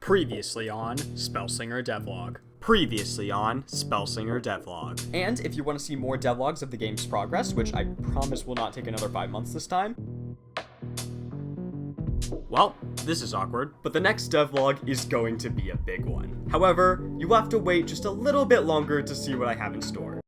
Previously on Spellslinger Devlog. Previously on Spellslinger Devlog. And if you want to see more devlogs of the game's progress, which I promise will not take another 5 months this time, well, this is awkward, but the next devlog is going to be a big one. However, you'll have to wait just a little bit longer to see what I have in store.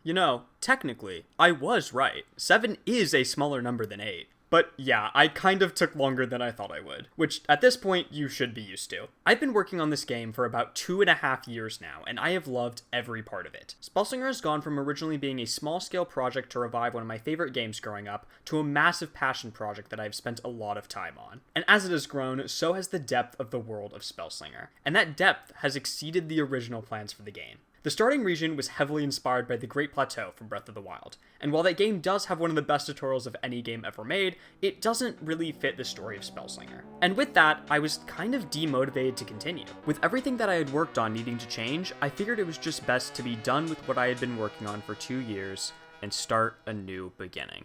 You know, technically, I was right. 7 is a smaller number than 8. But yeah, I kind of took longer than I thought I would, which at this point you should be used to. I've been working on this game for about 2.5 years now, and I have loved every part of it. Spellslinger has gone from originally being a small-scale project to revive one of my favorite games growing up, to a massive passion project that I've spent a lot of time on. And as it has grown, so has the depth of the world of Spellslinger. And that depth has exceeded the original plans for the game. The starting region was heavily inspired by the Great Plateau from Breath of the Wild, and while that game does have one of the best tutorials of any game ever made, it doesn't really fit the story of Spellslinger. And with that, I was kind of demotivated to continue. With everything that I had worked on needing to change, I figured it was just best to be done with what I had been working on for 2 years and start a new beginning.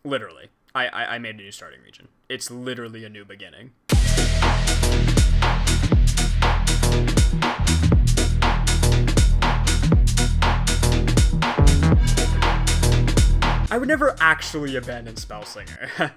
Literally. I made a new starting region. It's literally a new beginning. I would never actually abandon Spellslinger.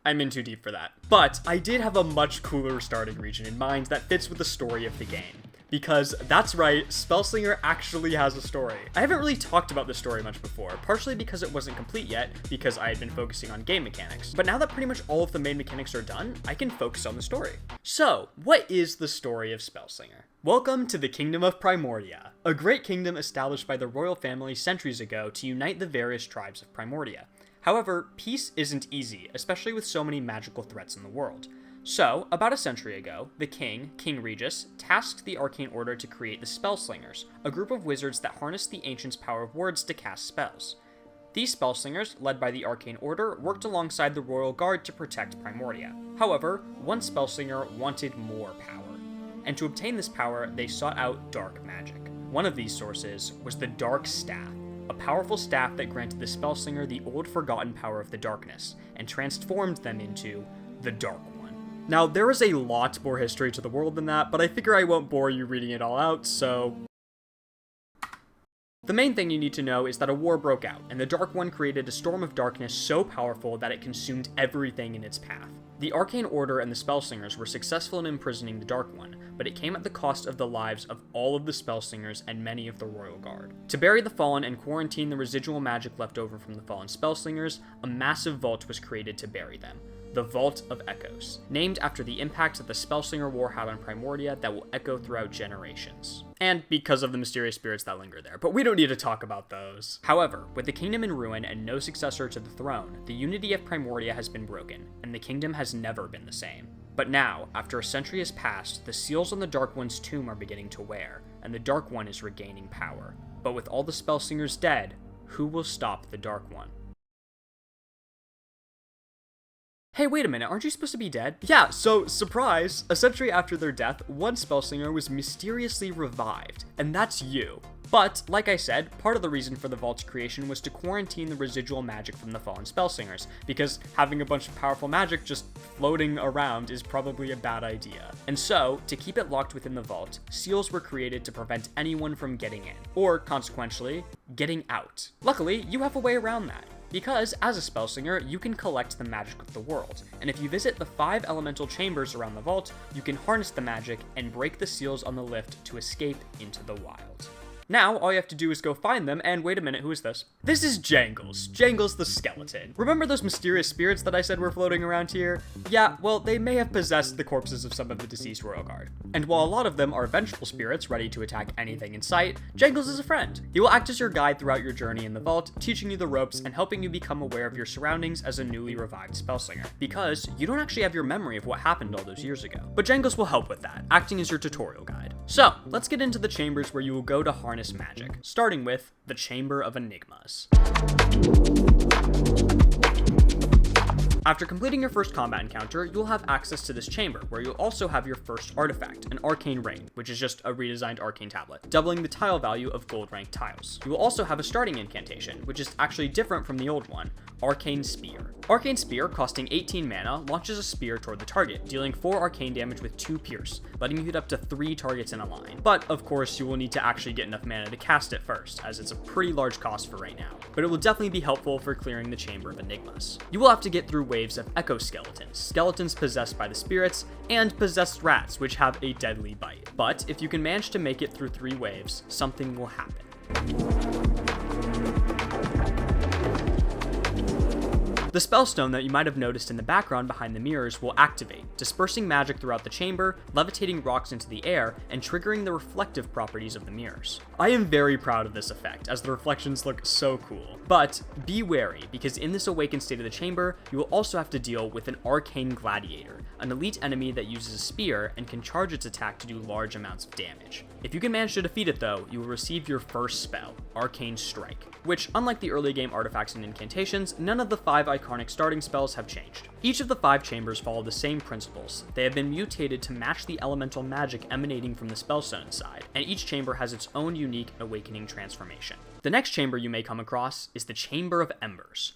I'm in too deep for that. But I did have a much cooler starting region in mind that fits with the story of the game. Because, that's right, Spellslinger actually has a story. I haven't really talked about the story much before, partially because it wasn't complete yet, because I had been focusing on game mechanics. But now that pretty much all of the main mechanics are done, I can focus on the story. So, what is the story of Spellslinger? Welcome to the Kingdom of Primordia, a great kingdom established by the royal family centuries ago to unite the various tribes of Primordia. However, peace isn't easy, especially with so many magical threats in the world. So, about a century ago, the king, King Regis, tasked the Arcane Order to create the Spellslingers, a group of wizards that harness the Ancients' power of words to cast spells. These Spellslingers, led by the Arcane Order, worked alongside the Royal Guard to protect Primordia. However, one Spellslinger wanted more power, and to obtain this power, they sought out dark magic. One of these sources was the Dark Staff, a powerful staff that granted the Spellslinger the old forgotten power of the darkness, and transformed them into the Dark One. Now, there is a lot more history to the world than that, but I figure I won't bore you reading it all out, so... The main thing you need to know is that a war broke out, and the Dark One created a storm of darkness so powerful that it consumed everything in its path. The Arcane Order and the Spellslingers were successful in imprisoning the Dark One, but it came at the cost of the lives of all of the Spellslingers and many of the Royal Guard. To bury the Fallen and quarantine the residual magic left over from the fallen Spellslingers, a massive vault was created to bury them. The Vault of Echoes, named after the impact that the Spellslinger War had on Primordia that will echo throughout generations. And because of the mysterious spirits that linger there, but we don't need to talk about those. However, with the kingdom in ruin and no successor to the throne, the unity of Primordia has been broken, and the kingdom has never been the same. But now, after a century has passed, the seals on the Dark One's tomb are beginning to wear, and the Dark One is regaining power. But with all the Spellslingers dead, who will stop the Dark One? Hey, wait a minute, aren't you supposed to be dead? Yeah, so, surprise! A century after their death, one Spellslinger was mysteriously revived, and that's you. But, like I said, part of the reason for the Vault's creation was to quarantine the residual magic from the fallen Spellslingers, because having a bunch of powerful magic just floating around is probably a bad idea. And so, to keep it locked within the Vault, seals were created to prevent anyone from getting in, or, consequentially, getting out. Luckily, you have a way around that. Because, as a Spellslinger, you can collect the magic of the world, and if you visit the 5 elemental chambers around the vault, you can harness the magic and break the seals on the lift to escape into the wild. Now, all you have to do is go find them, and wait a minute, who is this? This is Jangles. Jangles the skeleton. Remember those mysterious spirits that I said were floating around here? Yeah, well, they may have possessed the corpses of some of the deceased Royal Guard. And while a lot of them are vengeful spirits ready to attack anything in sight, Jangles is a friend. He will act as your guide throughout your journey in the vault, teaching you the ropes and helping you become aware of your surroundings as a newly revived Spellslinger. Because you don't actually have your memory of what happened all those years ago. But Jangles will help with that, acting as your tutorial guide. So, let's get into the chambers where you will go to harness magic, starting with the Chamber of Enigmas. After completing your first combat encounter, you'll have access to this chamber, where you'll also have your first artifact, an arcane ring, which is just a redesigned arcane tablet, doubling the tile value of gold ranked tiles. You will also have a starting incantation, which is actually different from the old one, Arcane Spear. Arcane Spear, costing 18 mana, launches a spear toward the target, dealing 4 arcane damage with 2 pierce, letting you hit up to 3 targets in a line. But, of course, you will need to actually get enough mana to cast it first, as it's a pretty large cost for right now. But it will definitely be helpful for clearing the Chamber of Enigmas. You will have to get through waves of echo skeletons, skeletons possessed by the spirits, and possessed rats, which have a deadly bite. But if you can manage to make it through 3 waves, something will happen. The spellstone that you might have noticed in the background behind the mirrors will activate, dispersing magic throughout the chamber, levitating rocks into the air, and triggering the reflective properties of the mirrors. I am very proud of this effect, as the reflections look so cool. But be wary, because in this awakened state of the chamber, you will also have to deal with an Arcane Gladiator, an elite enemy that uses a spear and can charge its attack to do large amounts of damage. If you can manage to defeat it though, you will receive your first spell, Arcane Strike, which, unlike the early game artifacts and incantations, none of the 5 iconic starting spells have changed. Each of the 5 chambers follow the same principles. They have been mutated to match the elemental magic emanating from the spellstone inside, and each chamber has its own unique awakening transformation. The next chamber you may come across is the Chamber of Embers.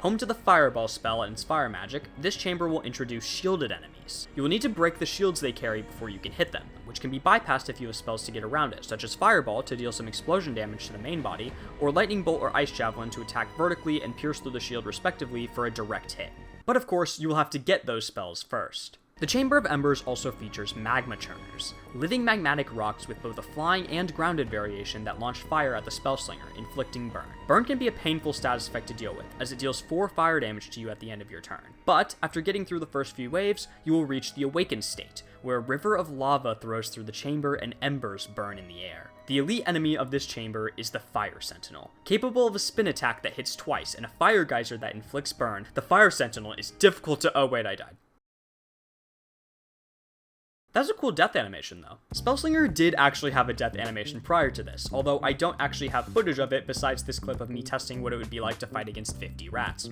Home to the Fireball spell and its fire magic, this chamber will introduce shielded enemies. You will need to break the shields they carry before you can hit them, which can be bypassed if you have spells to get around it, such as Fireball to deal some explosion damage to the main body, or Lightning Bolt or Ice Javelin to attack vertically and pierce through the shield respectively for a direct hit. But of course, you will have to get those spells first. The Chamber of Embers also features magma churners, living magmatic rocks with both a flying and grounded variation that launch fire at the Spellslinger, inflicting burn. Burn can be a painful status effect to deal with, as it deals 4 fire damage to you at the end of your turn. But after getting through the first few waves, you will reach the Awakened state, where a river of lava throws through the chamber and embers burn in the air. The elite enemy of this chamber is the Fire Sentinel. Capable of a spin attack that hits twice and a fire geyser that inflicts burn, the Fire Sentinel is difficult to— oh wait, I died. That's a cool death animation though. Spellslinger did actually have a death animation prior to this, although I don't actually have footage of it besides this clip of me testing what it would be like to fight against 50 rats.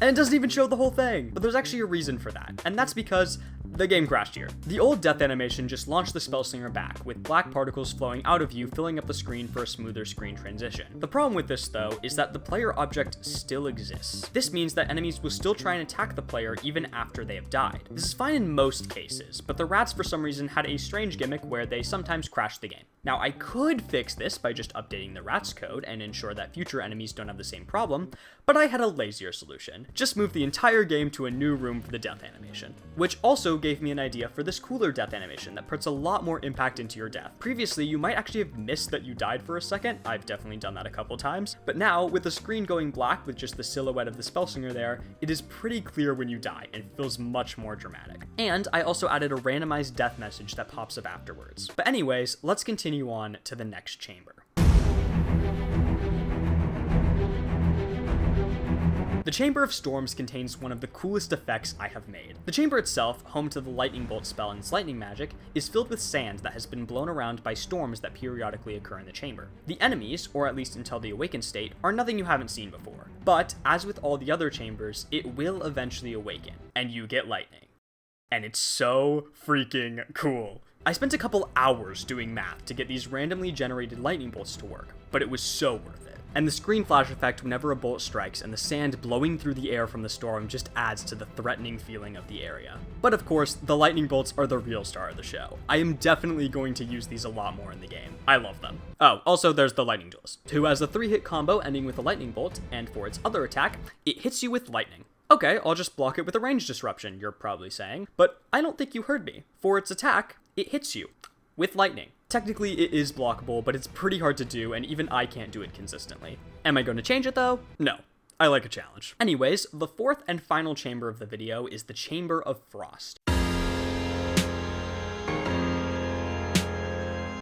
And it doesn't even show the whole thing, but there's actually a reason for that, and that's because the game crashed here. The old death animation just launched the Spellslinger back, with black particles flowing out of you, filling up the screen for a smoother screen transition. The problem with this, though, is that the player object still exists. This means that enemies will still try and attack the player even after they have died. This is fine in most cases, but the rats for some reason had a strange gimmick where they sometimes crashed the game. Now, I could fix this by just updating the rats code and ensure that future enemies don't have the same problem, but I had a lazier solution. Just move the entire game to a new room for the death animation, which also gave me an idea for this cooler death animation that puts a lot more impact into your death. Previously, you might actually have missed that you died for a second. I've definitely done that a couple times, but now, with the screen going black with just the silhouette of the Spellslinger there, it is pretty clear when you die and feels much more dramatic. And I also added a randomized death message that pops up afterwards. But anyways, let's continue on to the next chamber. The Chamber of Storms contains one of the coolest effects I have made. The chamber itself, home to the Lightning Bolt spell and its lightning magic, is filled with sand that has been blown around by storms that periodically occur in the chamber. The enemies, or at least until the awakened state, are nothing you haven't seen before. But, as with all the other chambers, it will eventually awaken, and you get lightning. And it's so freaking cool. I spent a couple hours doing math to get these randomly generated lightning bolts to work, but it was so worth it. And the screen flash effect whenever a bolt strikes and the sand blowing through the air from the storm just adds to the threatening feeling of the area. But of course, the lightning bolts are the real star of the show. I am definitely going to use these a lot more in the game. I love them. Oh, also there's the Lightning Duelist, who has a 3-hit combo ending with a lightning bolt, and for its other attack, it hits you with lightning. Okay, I'll just block it with a range disruption, you're probably saying, but I don't think you heard me. For its attack, it hits you with lightning. Technically, it is blockable, but it's pretty hard to do, and even I can't do it consistently. Am I going to change it though? No. I like a challenge. Anyways, the fourth and final chamber of the video is the Chamber of Frost.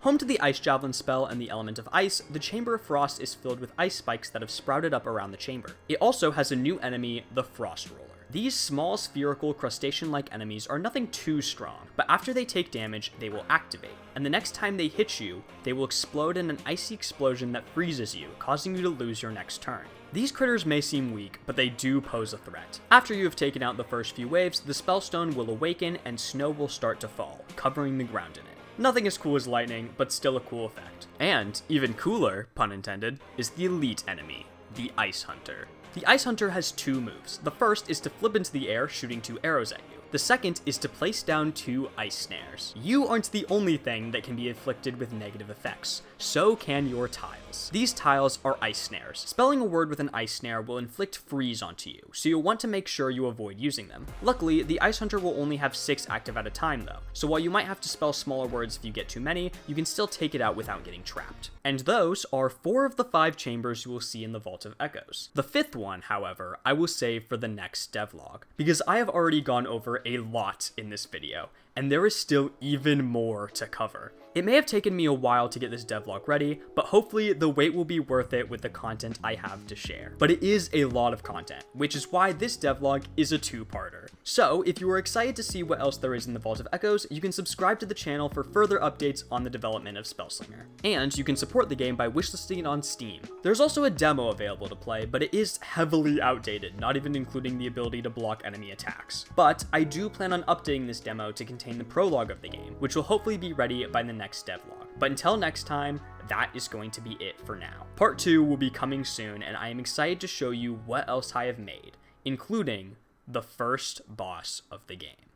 Home to the Ice Javelin spell and the element of ice, the Chamber of Frost is filled with ice spikes that have sprouted up around the chamber. It also has a new enemy, the Frost Roller. These small spherical crustacean-like enemies are nothing too strong, but after they take damage, they will activate, and the next time they hit you, they will explode in an icy explosion that freezes you, causing you to lose your next turn. These critters may seem weak, but they do pose a threat. After you have taken out the first few waves, the Spellstone will awaken and snow will start to fall, covering the ground in it. Nothing as cool as lightning, but still a cool effect. And, even cooler, pun intended, is the elite enemy, the Ice Hunter. The Ice Hunter has 2 moves. The first is to flip into the air, shooting 2 arrows at you. The second is to place down 2 ice snares. You aren't the only thing that can be afflicted with negative effects. So can your tiles. These tiles are ice snares. Spelling a word with an ice snare will inflict freeze onto you, so you'll want to make sure you avoid using them. Luckily, the Ice Hunter will only have 6 active at a time though, so while you might have to spell smaller words if you get too many, you can still take it out without getting trapped. And those are 4 of the 5 chambers you will see in the Vault of Echoes. The 5th one, however, I will save for the next devlog, because I have already gone over a lot in this video, and there is still even more to cover. It may have taken me a while to get this devlog ready, but hopefully the wait will be worth it with the content I have to share. But it is a lot of content, which is why this devlog is a 2-parter. So if you are excited to see what else there is in the Vault of Echoes, you can subscribe to the channel for further updates on the development of Spellslinger. And you can support the game by wishlisting it on Steam. There's also a demo available to play, but it is heavily outdated, not even including the ability to block enemy attacks. But I do plan on updating this demo to contain the prologue of the game, which will hopefully be ready by the next devlog. But until next time, that is going to be it for now. Part 2 will be coming soon, and I am excited to show you what else I have made, including the first boss of the game.